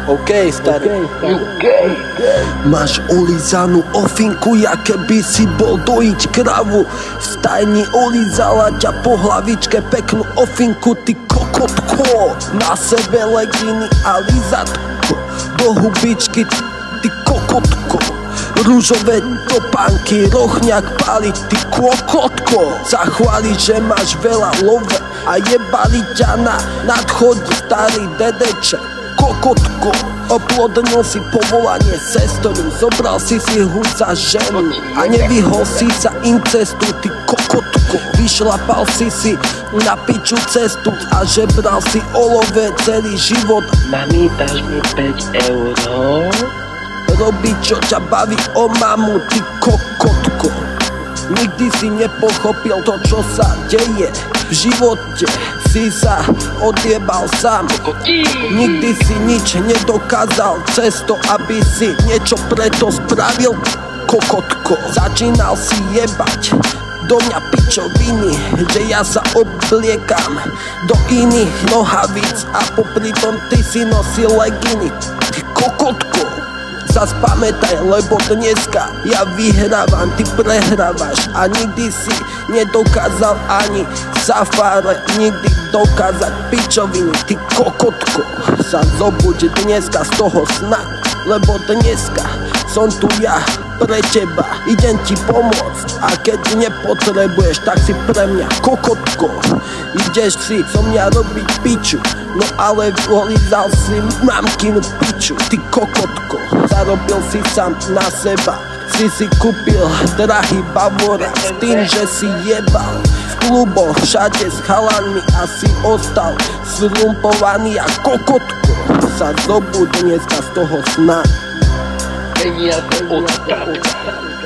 OK, starý. Máš ulizanú ofinku, ja keby si bol dojiť kravu. V stajni ulizala ťa po hlavičke peknú ofinku, ty kokotko. Na sebe legíny a lizatko, do hubičky, ty kokotko. Rúžové topánky, rochňak páli, ty kokotko. Zachváli, že máš veľa love a jebali ťa na nadchodí starý dedeče. Kokotko, oplodnil si povolanie sestoru, zobral si hud za ženu a nevyhol si sa incestu, ty kokotko. Vyšlapal si na piču cestu a žebral si olove celý život. Mami, dáš mi 5 euro? Robiť, čo ťa baví o mamu, ty kokotko. Nikdy si nepochopil to, čo sa deje v živote, si sa odjebal sám. Nikdy si nič nedokázal cez to, aby si niečo preto spravil, kokotko. Začínal si jebať do mňa pičoviny, že ja sa obliekam do iných nohavíc a popri tom ty si nosil leginy, ty kokotko. Zas pamätaj, lebo dneska ja vyhrávam, ty prehrávaš a nikdy si nedokázal ani safáre nikdy dokázať pičoviny, ty kokotko. Sa zobuď dneska z toho sna, lebo dneska som tu ja pre teba, idem ti pomôcť a keď nepotrebuješ, tak si pre mňa kokotko. Ideš si so mňa robiť piču, no ale volizal si mamkinu piču, ty kokotko. Zarobil si sám na seba, si kúpil drahý Bavora s tým, že si jebal v kluboch všade s chalanmi a si ostal zlumpovaný a kokotko. Sa zobuď dneska z toho sna. Peniaze od táta.